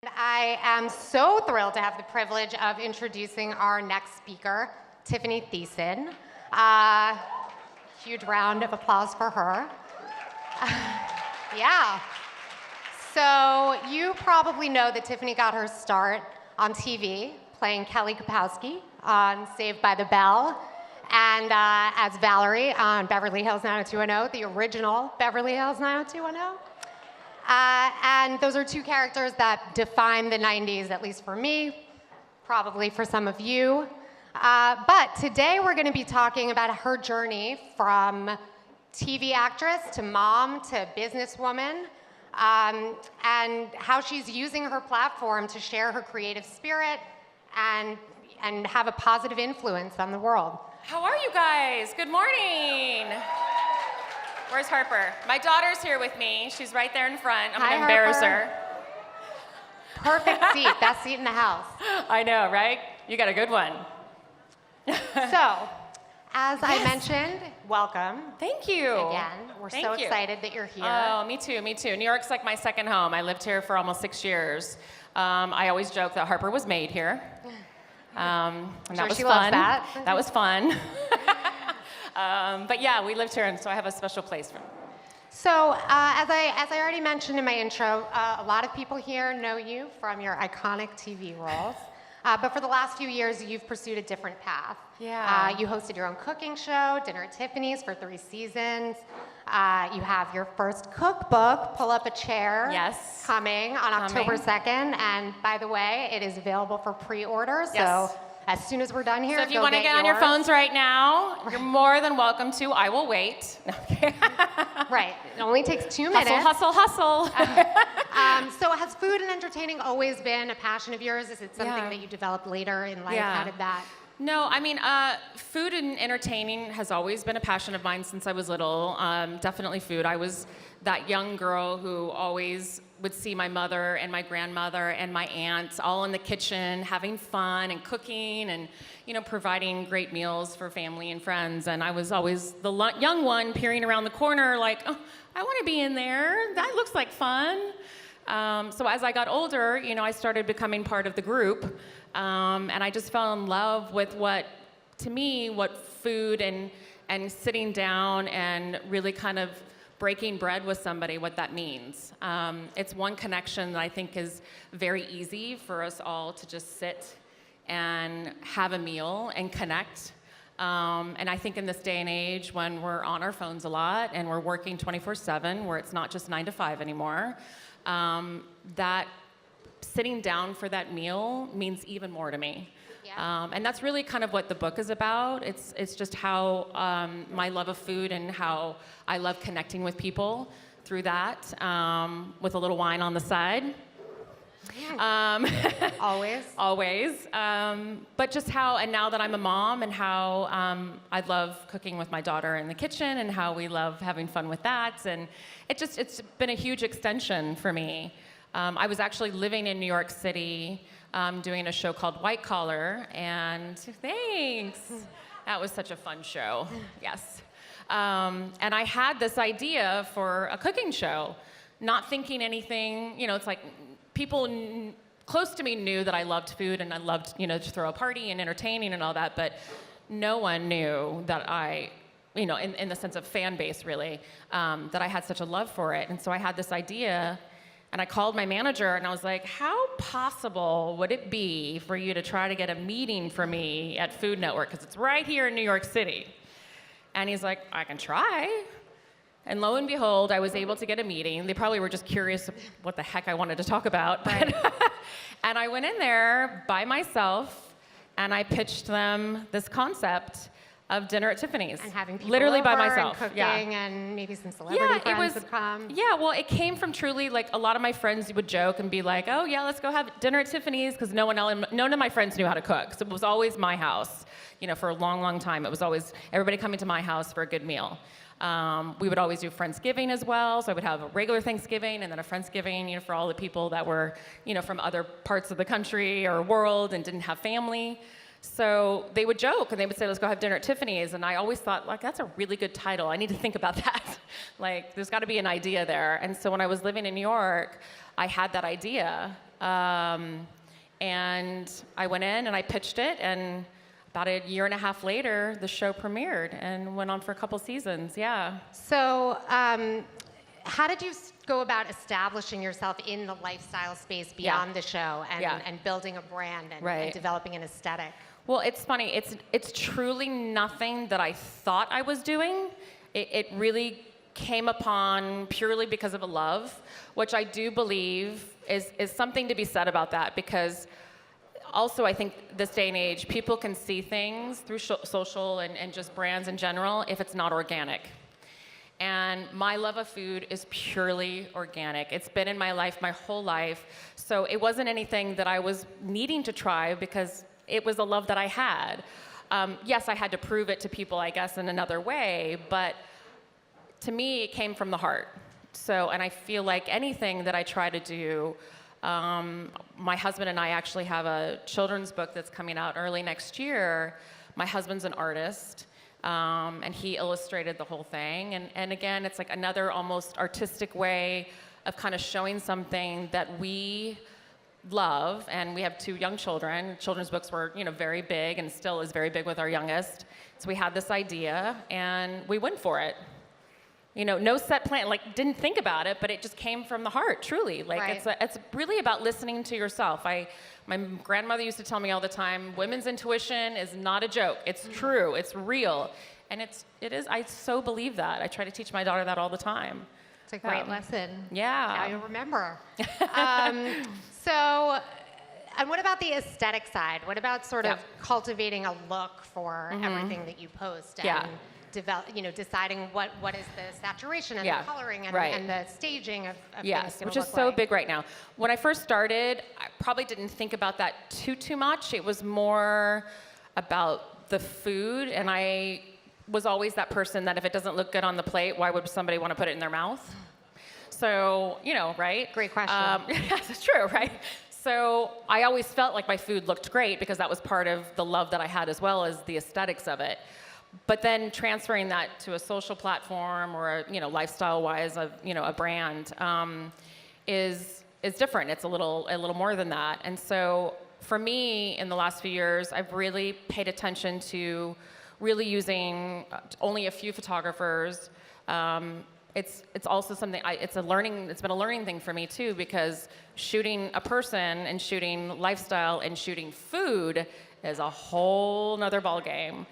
I am so thrilled to have the privilege of introducing our next speaker, Tiffani Thiessen. Huge round of applause for her. Yeah. So you probably know that Tiffani got her start on TV playing Kelly Kapowski on Saved by the Bell, and as Valerie on Beverly Hills 90210, the original Beverly Hills 90210. And those are two characters that define the 90s, at least for me, probably for some of you. But today we're going to be talking about her journey from TV actress to mom to businesswoman, and how she's using her platform to share her creative spirit and have a positive influence on the world. How are you guys? Good morning. Where's Harper? My daughter's here with me. She's right there in front. I'm going to embarrass her. Perfect seat. Best seat in the house. I know, right? You got a good one. So, as I mentioned, welcome. Thank you. Again. We're so excited that you're here. Oh, me too, me too. New York's like my second home. I lived here for almost 6 years. I always joke that Harper was made here. And that was fun. That was fun. But yeah, we lived here, and so I have a special place for. So, as I already mentioned in my intro, a lot of people here know you from your iconic TV roles. But for the last few years, you've pursued a different path. Yeah. You hosted your own cooking show, Dinner at Tiffani's, for 3 seasons. You have your first cookbook, Pull Up a Chair, coming on October 2nd. And by the way, it is available for pre-order. So as soon as we're done here, so if you want to get on your phones right now, you're more than welcome to. I will wait. Right. It only takes 2 minutes. Hustle, hustle, hustle. So has food and entertaining always been a passion of yours? Is it something that you developed later in life? How did that? No, I mean, food and entertaining has always been a passion of mine since I was little. Definitely food. I was that young girl who always would see my mother and my grandmother and my aunts all in the kitchen having fun and cooking and, you know, providing great meals for family and friends. And I was always the young one peering around the corner like, oh, I want to be in there. That looks like fun. So as I got older, you know, I started becoming part of the group. And I just fell in love with what food and sitting down and really kind of breaking bread with somebody, what that means. It's one connection that I think is very easy for us all to just sit and have a meal and connect. And I think in this day and age when we're on our phones a lot and we're working 24/7, where it's not just 9 to 5 anymore, that sitting down for that meal means even more to me. And that's really kind of what the book is about. It's just how my love of food and how I love connecting with people through that, with a little wine on the side. Always. Always. But just how, and now that I'm a mom, and how I love cooking with my daughter in the kitchen, and how we love having fun with that. And it's been a huge extension for me. I was actually living in New York City, doing a show called White Collar, and thanks. That was such a fun show, yes. And I had this idea for a cooking show, not thinking anything, you know, it's like people close to me knew that I loved food and I loved, you know, to throw a party and entertaining and all that, but no one knew that I, you know, in the sense of fan base really, that I had such a love for it. And so I had this idea. And I called my manager and I was like, how possible would it be for you to try to get a meeting for me at Food Network? Because it's right here in New York City. And he's like, I can try. And lo and behold, I was able to get a meeting. They probably were just curious what the heck I wanted to talk about. Right. And I went in there by myself and I pitched them this concept of Dinner at Tiffani's. And having people literally over by myself. And cooking and maybe some celebrity friends would come. Yeah, well, it came from truly, like, a lot of my friends would joke and be like, oh, yeah, let's go have dinner at Tiffani's, because none of my friends knew how to cook. So it was always my house. You know, for a long, long time, it was always everybody coming to my house for a good meal. We would always do Friendsgiving as well, so I would have a regular Thanksgiving and then a Friendsgiving, you know, for all the people that were, you know, from other parts of the country or world and didn't have family. So they would joke and they would say, let's go have dinner at Tiffani's. And I always thought, like, that's a really good title. I need to think about that. Like, there's got to be an idea there. And so when I was living in New York, I had that idea. And I went in and I pitched it, and about a year and a half later, the show premiered and went on for a couple seasons, yeah. So how did you go about establishing yourself in the lifestyle space beyond the show and building a brand and developing an aesthetic? Well, it's funny. It's truly nothing that I thought I was doing. It really came upon purely because of a love, which I do believe is something to be said about that, because also I think this day and age, people can see things through social and just brands in general if it's not organic. And my love of food is purely organic. It's been in my life my whole life. So it wasn't anything that I was needing to try because it was a love that I had. Yes, I had to prove it to people, I guess, in another way, but to me, it came from the heart. So, and I feel like anything that I try to do, my husband and I actually have a children's book that's coming out early next year. My husband's an artist, and he illustrated the whole thing. And again, it's like another almost artistic way of kind of showing something that we love, and we have 2 young children. Children's books were, very big and still is very big with our youngest. So we had this idea and we went for it. No set plan, didn't think about it, but it just came from the heart, truly. It's really about listening to yourself. My grandmother used to tell me all the time, women's intuition is not a joke. It's true, it's real. And it is, I so believe that. I try to teach my daughter that all the time. It's a great lesson. Yeah. Now you'll remember. And what about the aesthetic side? What about sort of cultivating a look for everything that you post and deciding what is the saturation and the coloring and the staging of things which is so big right now. When I first started, I probably didn't think about that too much. It was more about the food, and I was always that person that if it doesn't look good on the plate, why would somebody want to put it in their mouth? So, right? Great question. Yes, it's true, right? So I always felt like my food looked great because that was part of the love that I had, as well as the aesthetics of it. But then transferring that to a social platform or lifestyle-wise of a brand is different. It's a little more than that. And so for me, in the last few years, I've really paid attention to really using only a few photographers. It's also something it's been a learning thing for me too, because shooting a person and shooting lifestyle and shooting food is a whole nother ballgame.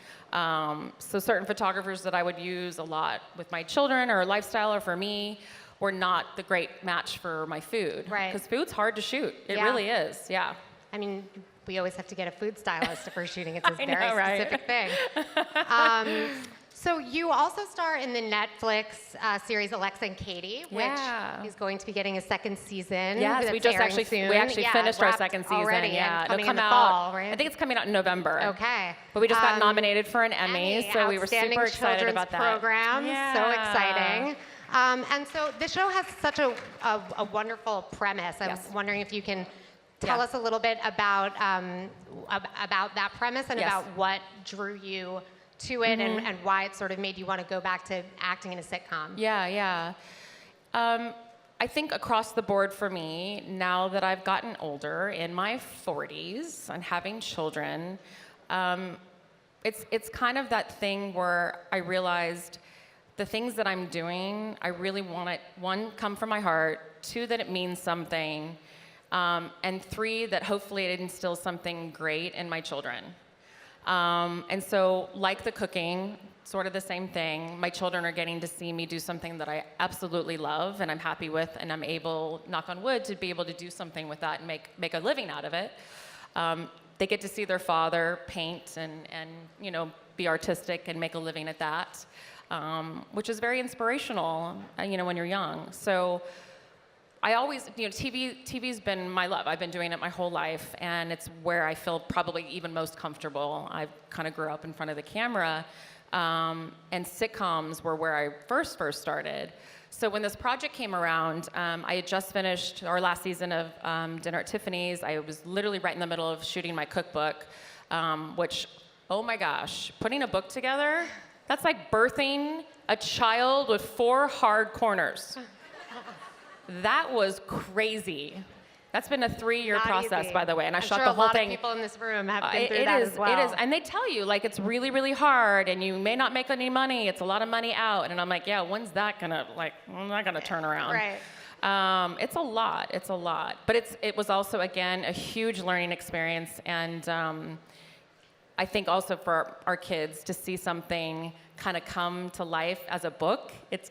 So certain photographers that I would use a lot with my children or lifestyle or for me were not the great match for my food. Right. Because food's hard to shoot. It really is, yeah. I mean, we always have to get a food stylist if we're shooting. It's a very right? specific thing. So you also star in the Netflix series Alexa and Katie, which is going to be getting a second season. Yes, we actually finished our second season. Already, yeah, coming it'll come in the out. fall, right? I think it's coming out in November. Okay. But we just got nominated for an Emmy, so we were super excited about that. Program, yeah. So exciting. And so the show has such a wonderful premise. I'm wondering if you can tell us a little bit about that premise and about what drew you to it and why it sort of made you want to go back to acting in a sitcom. Yeah. I think across the board for me, now that I've gotten older, in my 40s and having children, it's kind of that thing where I realized the things that I'm doing, I really want it, 1, come from my heart, 2, that it means something, and 3, that hopefully it instills something great in my children. And so, like the cooking, sort of the same thing. My children are getting to see me do something that I absolutely love and I'm happy with, and I'm able, knock on wood, to be able to do something with that and make a living out of it. They get to see their father paint and be artistic and make a living at that, which is very inspirational, when you're young. So I always, TV's been my love. I've been doing it my whole life, and it's where I feel probably even most comfortable. I kind of grew up in front of the camera, and sitcoms were where I first started. So when this project came around, I had just finished our last season of Dinner at Tiffani's. I was literally right in the middle of shooting my cookbook, which, oh my gosh, putting a book together, that's like birthing a child with 4 hard corners. That was crazy. That's been a 3-year Not process, easy. by the way, and I I'm shot sure the whole a lot thing. of people in this room have been through It that is, as well. it is, and they tell you like it's really, really hard, and you may not make any money. It's a lot of money out, and I'm like, yeah, when's that gonna turn around? Right. It's a lot. It's a lot, but it was also again a huge learning experience, and I think also for our kids to see something kind of come to life as a book. It's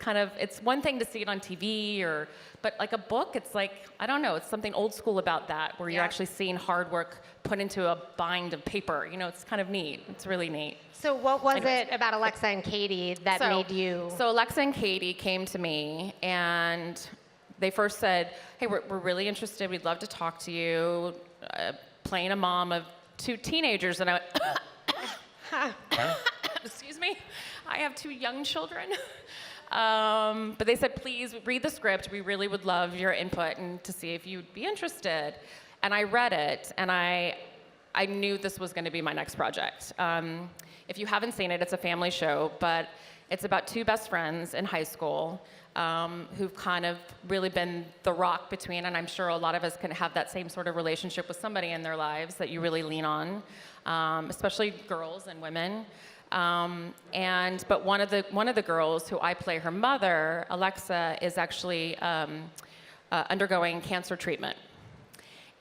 one thing to see it on TV but like a book, it's like, I don't know, it's something old school about that, where you're actually seeing hard work put into a bind of paper. You know, it's kind of neat. It's really neat. So what was it about Alexa and Katie that made you? So Alexa and Katie came to me, and they first said, hey, we're really interested. We'd love to talk to you, playing a mom of 2 teenagers. And I went, excuse me, I have 2 young children. But they said, please read the script. We really would love your input and to see if you'd be interested. And I read it, and I knew this was going to be my next project. If you haven't seen it, it's a family show, but it's about 2 best friends in high school who've kind of really been the rock between, and I'm sure a lot of us can have that same sort of relationship with somebody in their lives that you really lean on, especially girls and women. But one of the girls who I play her mother, Alexa, is actually undergoing cancer treatment.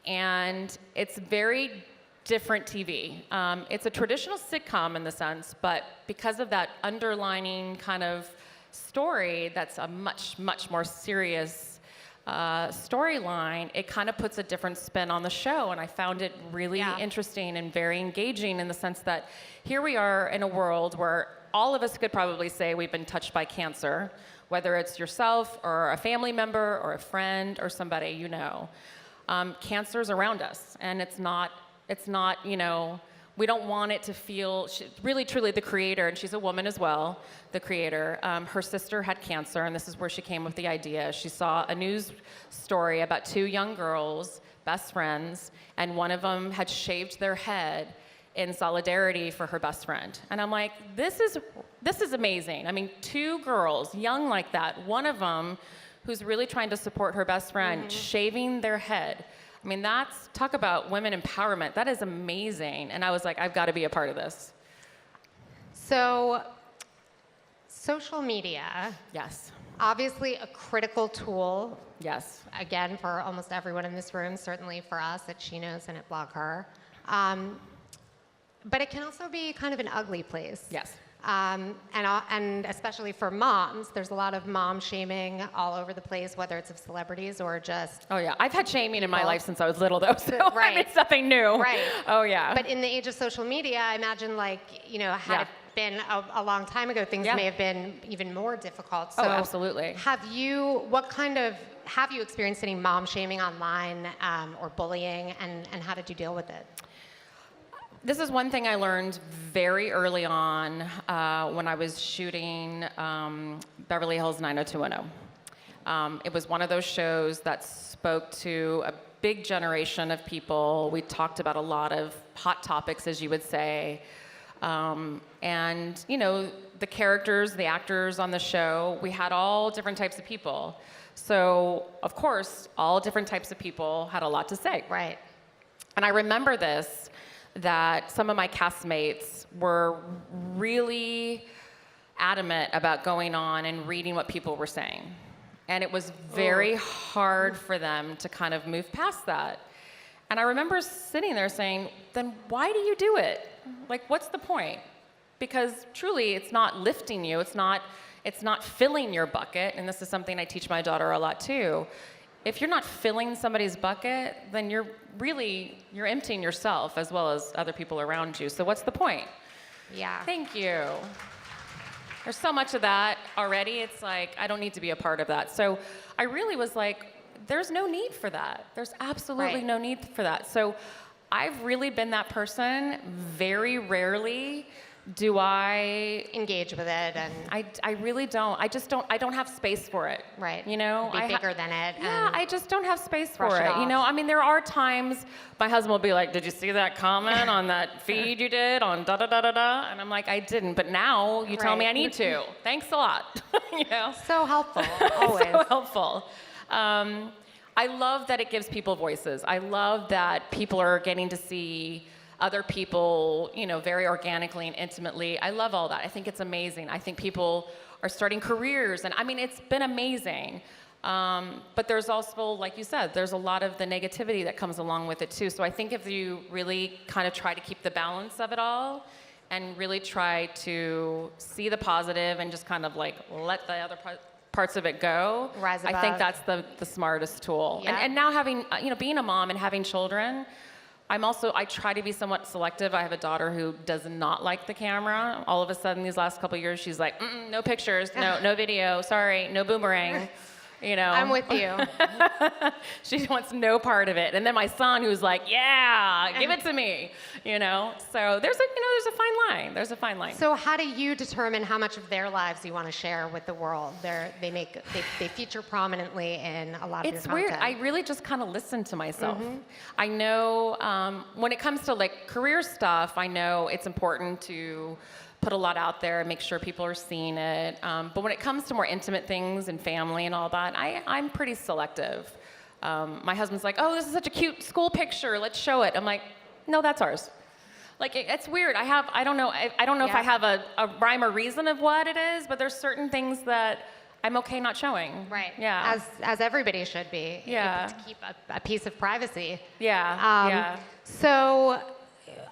And it's very different TV. It's a traditional sitcom in the sense, but because of that underlining kind of story that's a much, much more serious storyline, it kind of puts a different spin on the show, and I found it really interesting and very engaging in the sense that here we are in a world where all of us could probably say we've been touched by cancer, whether it's yourself or a family member or a friend or somebody you know. Cancer's around us, and it's not, you know, we don't want it to feel, really truly the creator, and she's a woman as well, the creator, her sister had cancer, and this is where she came with the idea. She saw a news story about 2 young girls, best friends, and one of them had shaved their head in solidarity for her best friend. And I'm like, this is amazing. I mean, 2 girls, young like that, one of them who's really trying to support her best friend, shaving their head. I mean, talk about women empowerment. That is amazing. And I was like, I've got to be a part of this. So, social media. Yes. Obviously a critical tool. Yes. Again, for almost everyone in this room, certainly for us at She Knows and at BlogHer. But it can also be kind of an ugly place. Yes. And especially for moms, there's a lot of mom shaming all over the place, whether it's of celebrities or just. Oh yeah, I've had shaming in my life since I was little, though. So Right. I mean, it's nothing new. Right. Oh yeah. But in the age of social media, I imagine, like, you know, had it been a long time ago, things may have been even more difficult. So absolutely. Have you experienced any mom shaming online or bullying, and how did you deal with it? This is one thing I learned very early on when I was shooting Beverly Hills 90210. It was one of those shows that spoke to a big generation of people. We talked about a lot of hot topics, as you would say. And, you know, the characters, the actors on the show, we had all different types of people. So, of course, all different types of people had a lot to say. Right. And I remember this, that some of my castmates were really adamant about going on and reading what people were saying. And it was very hard for them to kind of move past that. And I remember sitting there saying, then why do you do it? Like, what's the point? Because truly, it's not lifting you, it's not filling your bucket, and this is something I teach my daughter a lot too. If you're not filling somebody's bucket, then you're emptying yourself as well as other people around you. So what's the point? Yeah. Thank you. There's so much of that already. It's like, I don't need to be a part of that. So I really was like, there's no need for that. There's absolutely no need for that. So I've really been that person. Very rarely do I engage with it, and I really don't. I don't have space for it. Right. You know, be bigger than it. Yeah, I just don't have space for brush it it. off. You know, I mean, there are times my husband will be like, "Did you see that comment on that feed you did on da da da da da?" And I'm like, "I didn't," but now you tell me I need to. Thanks a lot. You know. So helpful. Always. So helpful. I love that it gives people voices. I love that people are getting to see other people, very organically and intimately. I love all that. I think it's amazing. I think people are starting careers, and it's been amazing. But there's also, like you said, there's a lot of the negativity that comes along with it too. So I think if you really kind of try to keep the balance of it all and really try to see the positive and just kind of like let the other parts of it go, Rise above. I think that's the smartest tool. Yeah. And now having, being a mom and having children, I try to be somewhat selective. I have a daughter who does not like the camera. All of a sudden, these last couple of years, she's like, no pictures, no video, sorry, no boomerang. I'm with you. She wants no part of it. And then my son, who's like, yeah, give it to me. So there's a fine line. There's a fine line. So how do you determine how much of their lives you want to share with the world? They feature prominently in a lot of your content. It's weird. I really just kind of listen to myself. I know when it comes to like career stuff, I know it's important to put a lot out there and make sure people are seeing it. But when it comes to more intimate things and family and all that, I'm pretty selective. My husband's like, oh, this is such a cute school picture. Let's show it. I'm like, no, that's ours. Like, it's weird. I don't know if I have a rhyme or reason of what it is, but there's certain things that I'm okay not showing. Right. Yeah. As everybody should be. Yeah. To keep a piece of privacy. Yeah. Yeah. So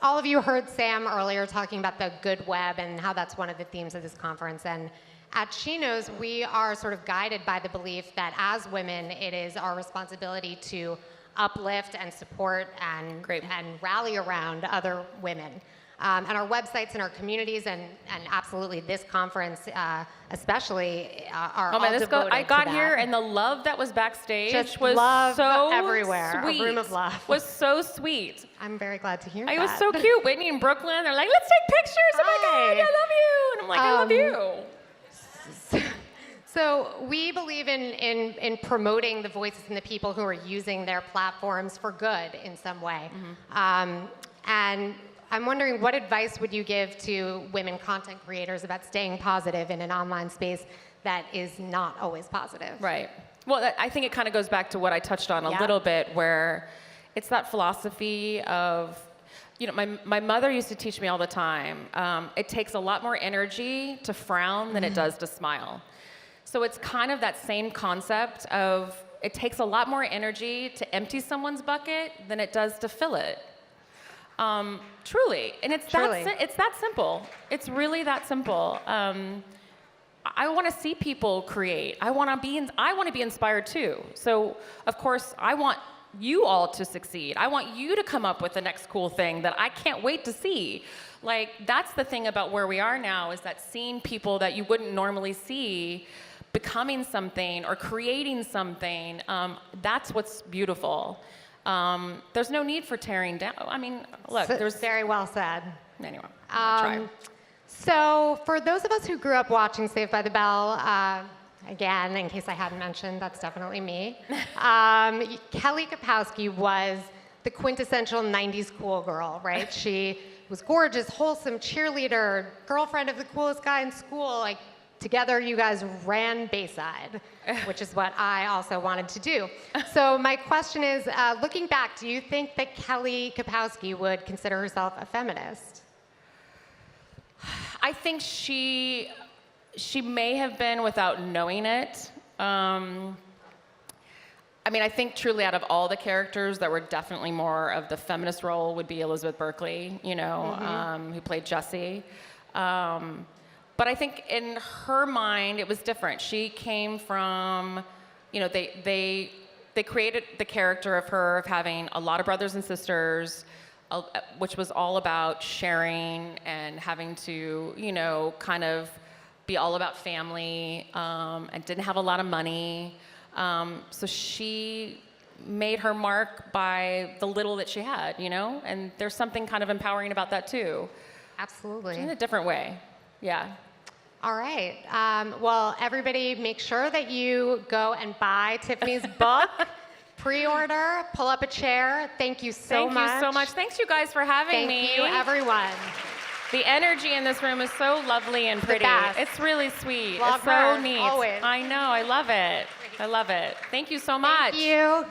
all of you heard Sam earlier talking about the good web and how that's one of the themes of this conference. And at She Knows, we are sort of guided by the belief that as women, it is our responsibility to uplift and support and rally around other women. And our websites and our communities and absolutely this conference especially are all devoted to I got that. here and the love that was backstage Just was love so everywhere. sweet. A room of love. Was so sweet. I'm very glad to hear that. It was so cute. Whitney and Brooklyn, they're like, let's take pictures. Oh my God, I love you. And I'm like, I love you. So we believe in promoting the voices and the people who are using their platforms for good in some way. And I'm wondering, what advice would you give to women content creators about staying positive in an online space that is not always positive? Right. Well, I think it kind of goes back to what I touched on a little bit, where it's that philosophy of, my mother used to teach me all the time, it takes a lot more energy to frown than it does to smile. So it's kind of that same concept of it takes a lot more energy to empty someone's bucket than it does to fill it. Truly, and it's that simple. It's really that simple. I want to see people create. I want to be inspired too. So of course, I want you all to succeed. I want you to come up with the next cool thing that I can't wait to see. Like, that's the thing about where we are now, is that seeing people that you wouldn't normally see becoming something or creating something. That's what's beautiful. There's no need for tearing down. Look, there's very well said. Anyway, I'll try. So for those of us who grew up watching Saved by the Bell, again, in case I hadn't mentioned, that's definitely me. Kelly Kapowski was the quintessential 90s cool girl, right? She was gorgeous, wholesome, cheerleader, girlfriend of the coolest guy in school. Like, together, you guys ran Bayside, which is what I also wanted to do. So my question is, looking back, do you think that Kelly Kapowski would consider herself a feminist? I think she may have been without knowing it. I think truly out of all the characters that were definitely more of the feminist role would be Elizabeth Berkley, who played Jessie. But I think in her mind, it was different. She came from, they created the character of her of having a lot of brothers and sisters, which was all about sharing and having to, kind of be all about family, and didn't have a lot of money. So she made her mark by the little that she had, and there's something kind of empowering about that too. Absolutely. In a different way. Yeah. All right. Well, everybody make sure that you go and buy Tiffani's book, pre-order, pull up a chair. Thank you so much. Thank you so much. Thanks you guys for having me. Thank you, everyone. The energy in this room is so lovely and pretty. It's really sweet. BlogHer, It's so neat. always. I know. I love it. I love it. Thank you so much. Thank you.